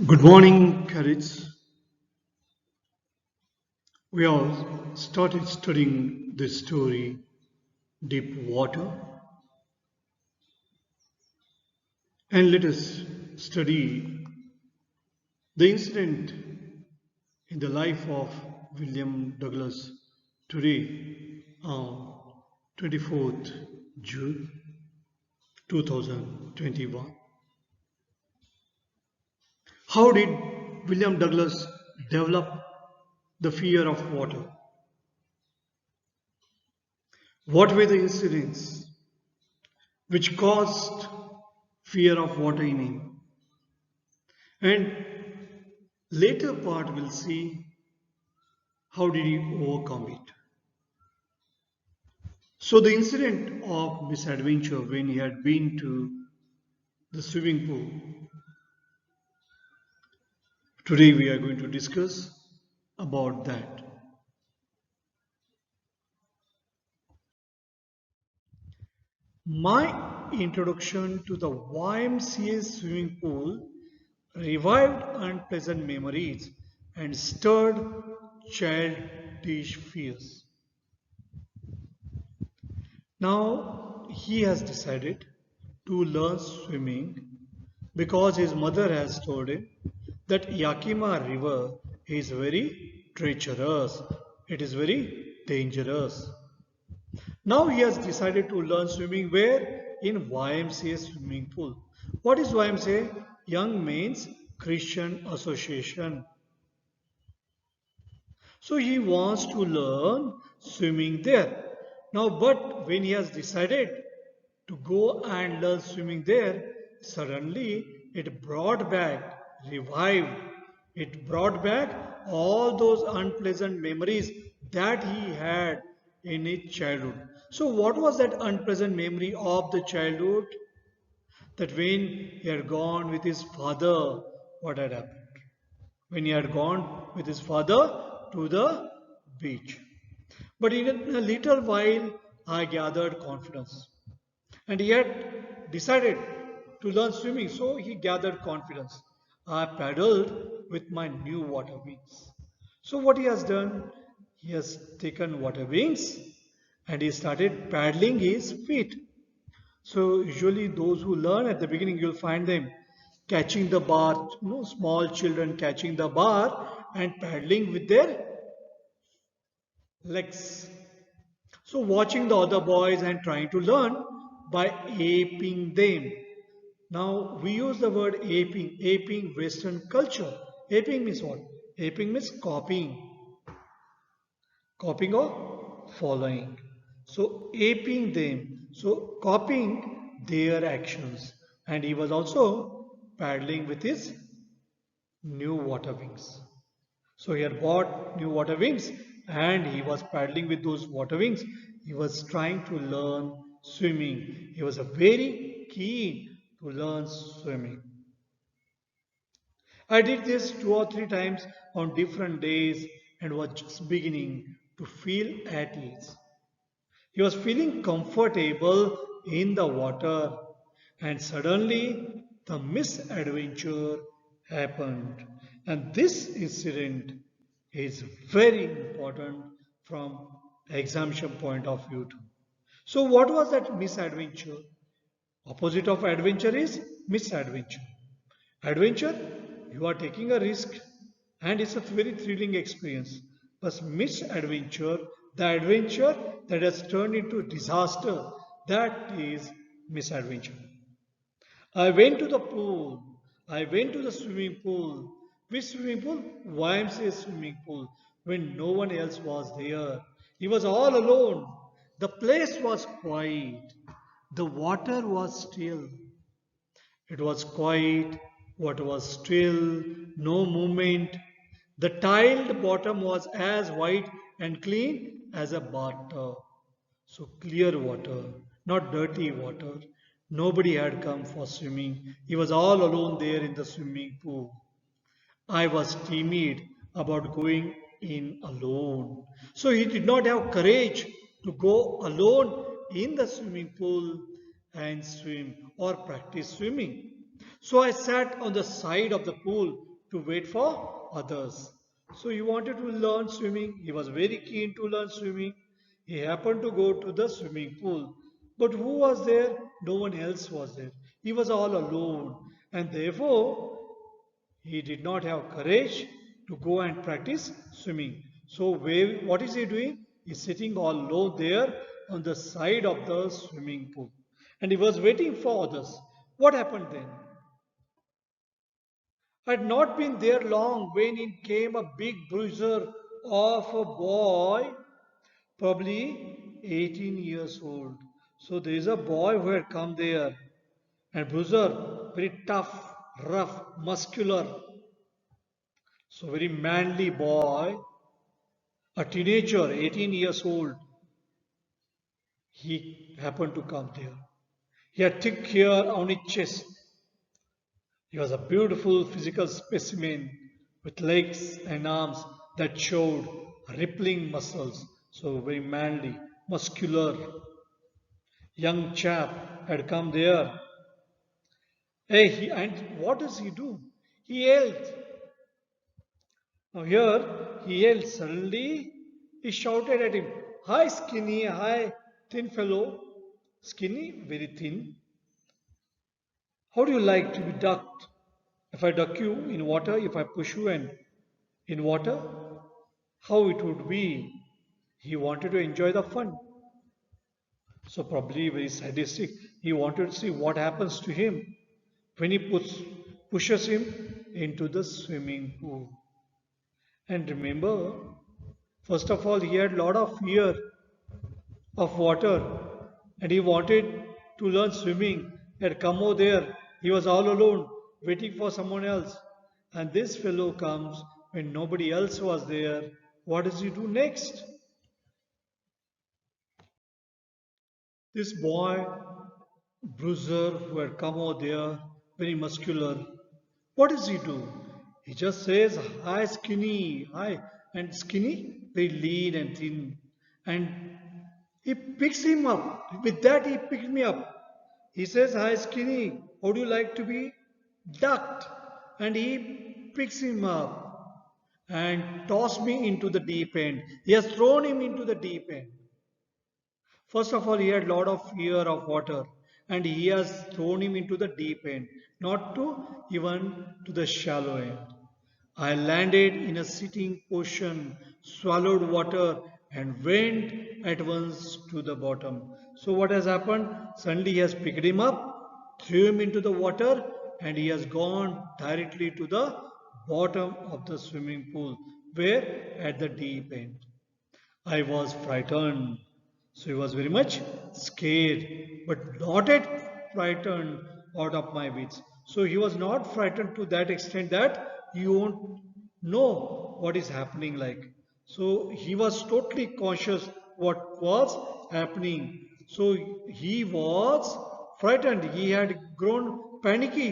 Good morning, cadets. We all started studying this story, Deep Water, and let us study the incident in the life of William Douglas today on 24th June 2021. How did William Douglas develop the fear of water? What were the incidents which caused fear of water in him? And later part we'll see how did he overcome it. So the incident of misadventure when he had been to the swimming pool. Today we are going to discuss about that. My introduction to the YMCA swimming pool revived unpleasant memories and stirred childish fears. Now he has decided to learn swimming because his mother has told him that Yakima River is very treacherous. It is very dangerous. Now he has decided to learn swimming where? In YMCA swimming pool. What is YMCA? Young Men's Christian Association. So he wants to learn swimming there. Now, but when he has decided to go and learn swimming there, suddenly it brought back, revived, it brought back all those unpleasant memories that he had in his childhood. So, what was that unpleasant memory of the childhood? That when he had gone with his father, what had happened? When he had gone with his father to the beach. But in a little while, I gathered confidence. And he had decided to learn swimming, so he gathered confidence. I paddled with my new water wings. So, what he has done, he has taken water wings and he started paddling his feet. So, usually, those who learn at the beginning, you'll find them catching the bar, small children catching the bar and paddling with their legs. So, watching the other boys and trying to learn by aping them. Now, we use the word aping, aping Western culture. Aping means what? Aping means copying, copying or following. So, aping them. So, copying their actions. And he was also paddling with his new water wings. So he had bought new water wings and he was paddling with those water wings. He was trying to learn swimming. He was a very keen to learn swimming. I did this 2 or 3 times on different days and was just beginning to feel at ease. He was feeling comfortable in the water and suddenly the misadventure happened. And this incident is very important from examination point of view too. So what was that misadventure? Opposite of adventure is misadventure. Adventure, you are taking a risk and it's a very thrilling experience. But misadventure, the adventure that has turned into disaster, that is misadventure. I went to the pool. I went to the swimming pool. Which swimming pool? YMCA swimming pool. When no one else was there. He was all alone. The place was quiet. The water was still. It was quiet, water was still, no movement. The tiled bottom was as white and clean as a bathtub. So clear water, not dirty water. Nobody had come for swimming. He was all alone there in the swimming pool. I was timid about going in alone. So he did not have courage to go alone in the swimming pool and swim or practice swimming. So I sat on the side of the pool to wait for others. So he wanted to learn swimming. He was very keen to learn swimming. He happened to go to the swimming pool. But who was there? No one else was there. He was all alone. And therefore, he did not have courage to go and practice swimming. So what is he doing? He's sitting all alone there on the side of the swimming pool. And he was waiting for others. What happened then? Had not been there long when in came a big bruiser of a boy, probably 18 years old. So there is a boy who had come there, and bruiser, very tough, rough, muscular, so very manly boy, a teenager, 18 years old. He happened to come there. He had thick hair on his chest. He was a beautiful physical specimen with legs and arms that showed rippling muscles. So very manly, muscular, young chap had come there. And what does he do? He yelled. Now here he yelled suddenly. He shouted at him, "Hi skinny, hi thin fellow." Skinny, very thin. How do you like to be ducked? If I duck you in water, if I push you and in water, how it would be? He wanted to enjoy the fun. So probably very sadistic. He wanted to see what happens to him when he pushes him into the swimming pool. And remember, first of all, he had a lot of fear of water and he wanted to learn swimming. He had come over there. He was all alone, waiting for someone else. And this fellow comes when nobody else was there. What does he do next? This boy, bruiser, who had come over there, very muscular, what does he do? He just says, "Hi, skinny, hi." And skinny, very lean and thin. And he picks him up. With that, he picked me up. He says, "Hi, skinny, how do you like to be ducked?" And he picks him up and tossed me into the deep end. He has thrown him into the deep end. First of all, he had a lot of fear of water and he has thrown him into the deep end, not to even to the shallow end. I landed in a sitting position, swallowed water, and went at once to the bottom. So, what has happened? Suddenly, he has picked him up, threw him into the water, and he has gone directly to the bottom of the swimming pool, where at the deep end. I was frightened. So he was very much scared, but not yet frightened out of my wits. So he was not frightened to that extent that you won't know what is happening like. So he was totally conscious what was happening. So he was frightened. He had grown panicky,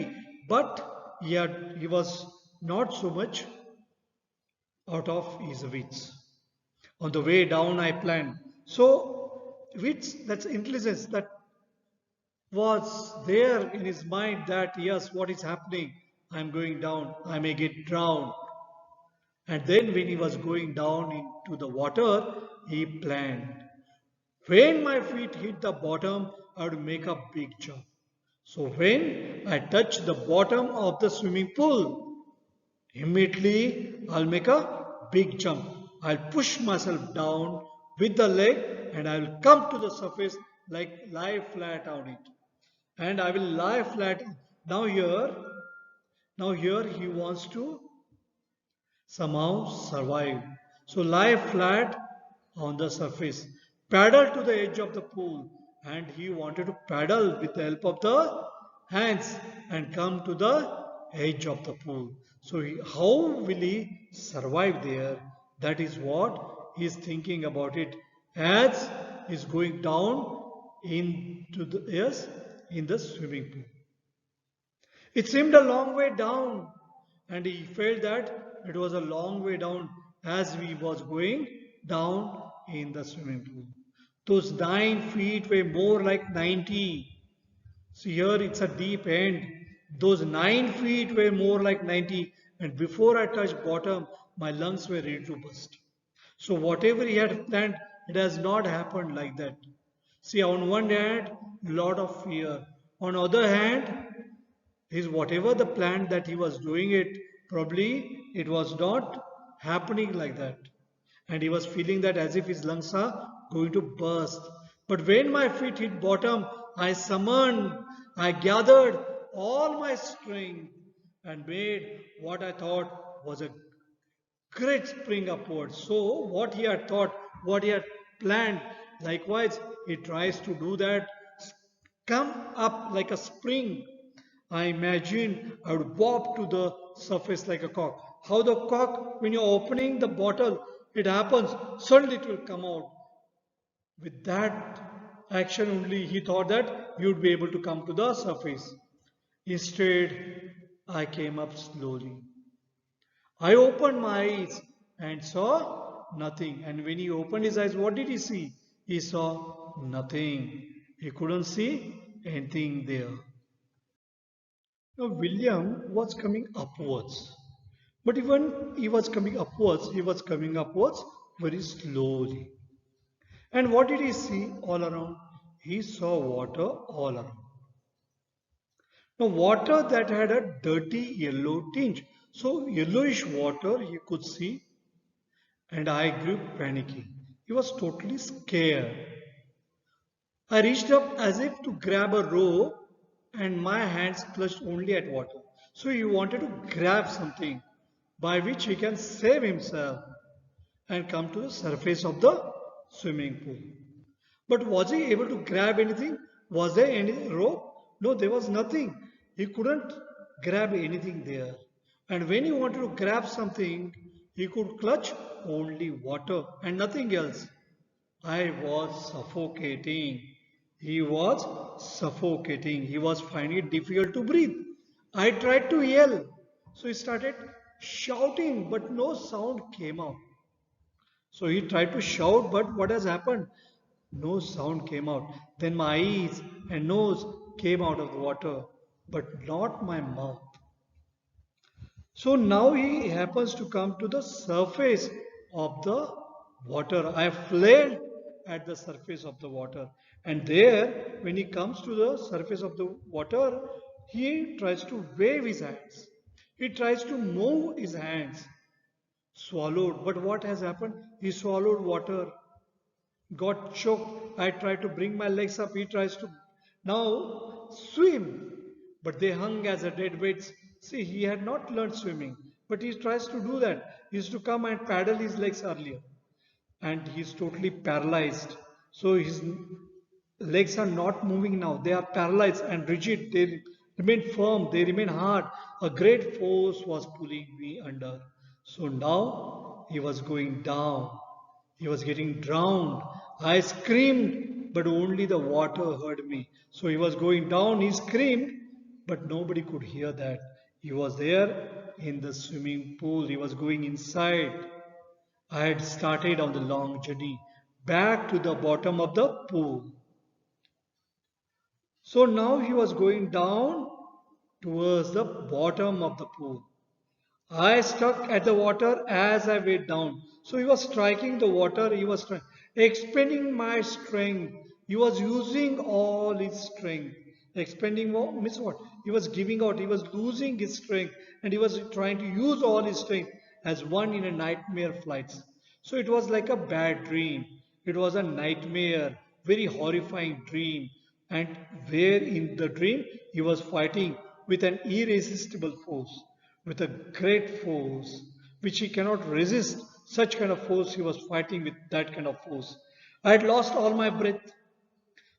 but he was not so much out of his wits. On the way down, I planned. So, wits, that's intelligence, that was there in his mind that yes, what is happening? I'm going down, I may get drowned. And then, when he was going down into the water, he planned. When my feet hit the bottom, I would make a big jump. So, when I touch the bottom of the swimming pool, immediately I'll make a big jump. I'll push myself down with the leg and I will come to the surface like lie flat on it. And I will lie flat. Now here, now here he wants to somehow survive. So lie flat on the surface. Paddle to the edge of the pool. And he wanted to paddle with the help of the hands and come to the edge of the pool. So how will he survive there? That is what he is thinking about it as he is going down into the yes in the swimming pool. It seemed a long way down, and he felt that it was a long way down as he was going down in the swimming pool. Those 9 feet were more like 90. See here, it's a deep end. Those 9 feet were more like 90, and before I touched bottom, my lungs were ready to burst. So whatever he had planned, it has not happened like that. See, on one hand, lot of fear. On other hand, his whatever the plan that he was doing it, probably it was not happening like that. And he was feeling that as if his lungs are going to burst. But when my feet hit bottom, I summoned, I gathered all my strength and made what I thought was a great spring upwards. So, what he had thought, what he had planned, likewise, he tries to do that, come up like a spring. I imagine I would bob to the surface like a cock. How the cock, when you're opening the bottle, it happens, suddenly it will come out. With that action only, he thought that he would be able to come to the surface. Instead, I came up slowly. I opened my eyes and saw nothing. And when he opened his eyes, what did he see? He saw nothing. He couldn't see anything there. Now, William was coming upwards. But even he was coming upwards very slowly. And what did he see all around? He saw water all around. Now, water that had a dirty yellow tinge. So, yellowish water he could see, and I grew panicky. He was totally scared. I reached up as if to grab a rope, and my hands clutched only at water. So he wanted to grab something by which he can save himself and come to the surface of the swimming pool. But was he able to grab anything? Was there any rope? No, there was nothing. He couldn't grab anything there. And when he wanted to grab something, he could clutch only water and nothing else. I was suffocating. He was suffocating. He was finding it difficult to breathe. I tried to yell. So he started shouting, but no sound came out. So he tried to shout, but what has happened? No sound came out. Then my eyes and nose came out of the water, but not my mouth. So now he happens to come to the surface of the water. I fled at the surface of the water. And there, when he comes to the surface of the water, he tries to wave his hands. He tries to move his hands. Swallowed. But what has happened? He swallowed water, got choked. I tried to bring my legs up. He tries to now swim, but they hung as a dead weights. See, he had not learned swimming, but he tries to do that. He used to come and paddle his legs earlier, and he's totally paralyzed. So his legs are not moving now. They are paralyzed and rigid. They remain firm. They remain hard. A great force was pulling me under. So now he was going down. He was getting drowned. I screamed, but only the water heard me. So he was going down. He screamed, but nobody could hear that. He was there in the swimming pool. He was going inside. I had started on the long journey back to the bottom of the pool. So now he was going down towards the bottom of the pool. I stuck at the water as I went down. So he was striking the water, he was expending my strength. He was using all his strength. Expending means what? He was giving out, he was losing his strength, and he was trying to use all his strength as one in a nightmare flights. So it was like a bad dream. It was a nightmare, very horrifying dream. And where in the dream he was fighting with an irresistible force, with a great force which he cannot resist. Such kind of force he was fighting with, that kind of force. I had lost all my breath.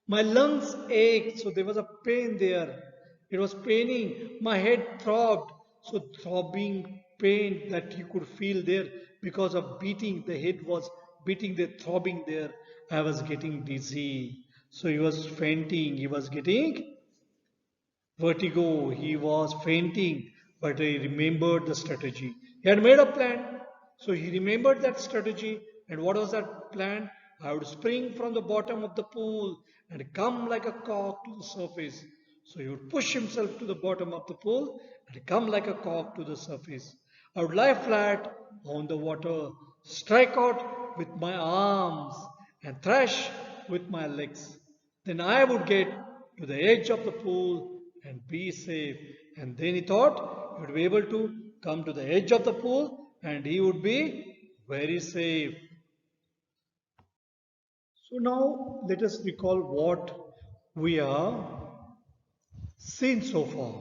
My lungs ached, so there was a pain there. It was paining. My head throbbed, so throbbing pain that you could feel there because of beating. The head was beating, the throbbing there. I was getting dizzy. So he was fainting. He was getting vertigo. He was fainting, but he remembered the strategy. He had made a plan. So he remembered that strategy. And what was that plan? I would spring from the bottom of the pool and come like a cock to the surface. So he would push himself to the bottom of the pool and come like a cork to the surface. I would lie flat on the water, strike out with my arms, and thrash with my legs. Then I would get to the edge of the pool and be safe. And then he thought he would be able to come to the edge of the pool and he would be very safe. So now let us recall what we are seen so far.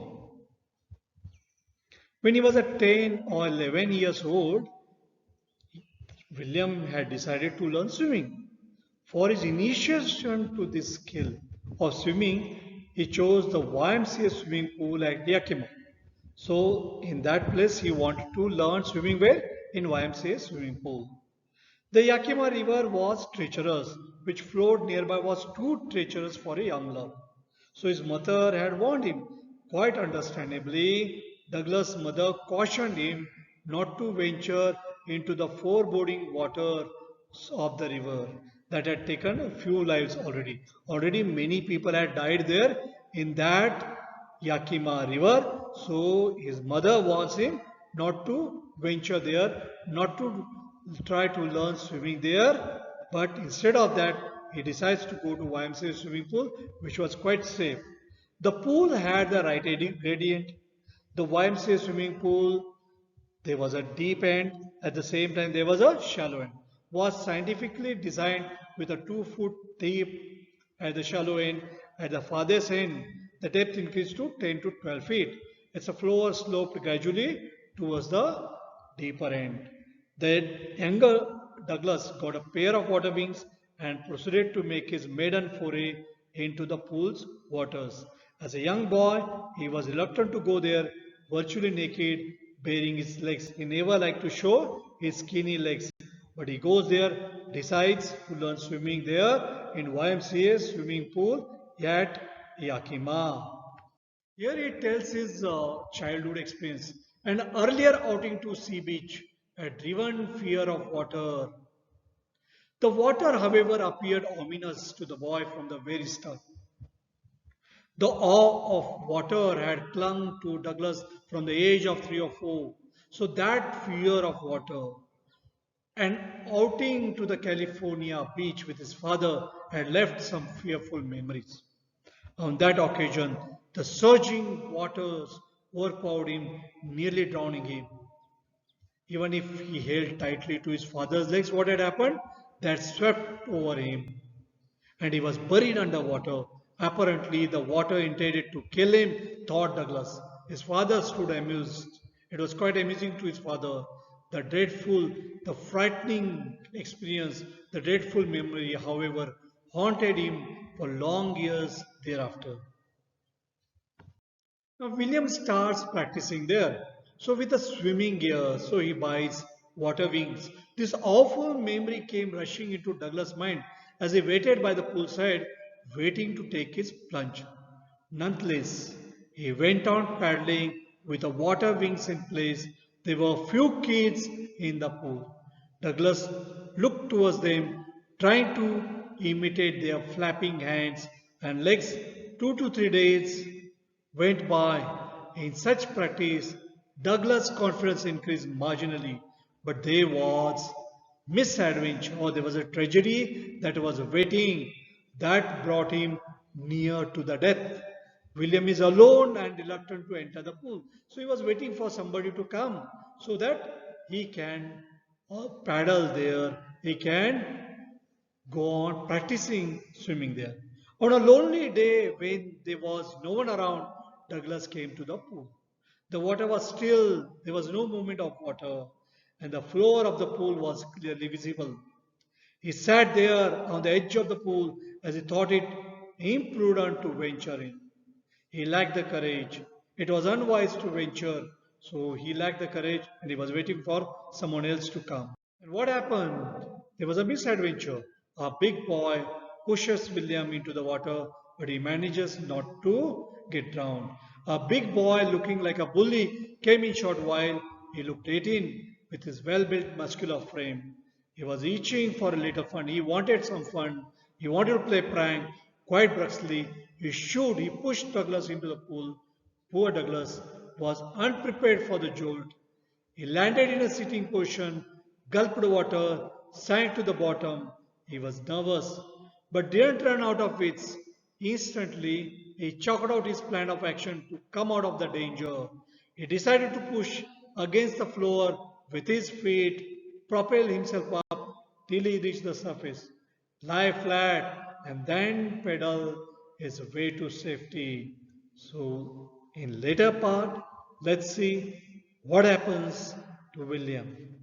When he was at 10 or 11 years old, William had decided to learn swimming. For his initiation to this skill of swimming, he chose the YMCA swimming pool at Yakima. So, in that place, he wanted to learn swimming where? In YMCA swimming pool. The Yakima River was treacherous, which flowed nearby was too treacherous for a young lad. So his mother had warned him. Quite understandably, Douglas' mother cautioned him not to venture into the foreboding waters of the river that had taken a few lives already. Already many people had died there in that Yakima river. So his mother warns him not to venture there, not to try to learn swimming there, but instead of that, he decides to go to YMCA swimming pool, which was quite safe. The pool had the right gradient. The YMCA swimming pool, there was a deep end. At the same time, there was a shallow end. Was scientifically designed with a 2 foot deep at the shallow end. At the farthest end, the depth increased to 10 to 12 feet. Its floor sloped gradually towards the deeper end. The younger Douglas got a pair of water wings and proceeded to make his maiden foray into the pool's waters. As a young boy, he was reluctant to go there, virtually naked, baring his legs. He never liked to show his skinny legs, but he goes there, decides to learn swimming there in YMCA swimming pool at Yakima. Here he tells his childhood experience. An earlier outing to sea beach had driven fear of water. The water, however, appeared ominous to the boy from the very start. The awe of water had clung to Douglas from the age of 3 or 4. So that fear of water and outing to the California beach with his father had left some fearful memories. On that occasion, the surging waters overpowered him, nearly drowning him. Even if he held tightly to his father's legs, what had happened? That swept over him and he was buried underwater. Apparently, the water intended to kill him, thought Douglas. His father stood amused. It was quite amusing to his father. The dreadful, the frightening experience, the dreadful memory, however, haunted him for long years thereafter. Now William starts practicing there. So with the swimming gear, so he buys water wings. This awful memory came rushing into Douglas' mind as he waited by the poolside, waiting to take his plunge. Nonetheless, he went on paddling with the water wings in place. There were few kids in the pool. Douglas looked towards them, trying to imitate their flapping hands and legs. 2 to 3 days went by. In such practice, Douglas' confidence increased marginally, but there was misadventure or there was a tragedy that was waiting that brought him near to the death. William is alone and reluctant to enter the pool. So he was waiting for somebody to come so that he can paddle there, he can go on practicing swimming there. On a lonely day when there was no one around, Douglas came to the pool. The water was still, there was no movement of water, and the floor of the pool was clearly visible. He sat there on the edge of the pool as he thought it imprudent to venture in. He lacked the courage. It was unwise to venture, so he lacked the courage and he was waiting for someone else to come. And what happened? There was a misadventure. A big boy pushes William into the water, but he manages not to get drowned. A big boy looking like a bully came in short while. He looked 18 with his well-built muscular frame. He was itching for a little fun. He wanted some fun. He wanted to play prank quite brusquely. He pushed Douglas into the pool. Poor Douglas was unprepared for the jolt. He landed in a sitting position, gulped water, sank to the bottom. He was nervous, but didn't run out of wits. Instantly, he chalked out his plan of action to come out of the danger. He decided to push against the floor with his feet, propel himself up till he reached the surface, lie flat, and then pedal his way to safety. So, in later part, let's see what happens to William.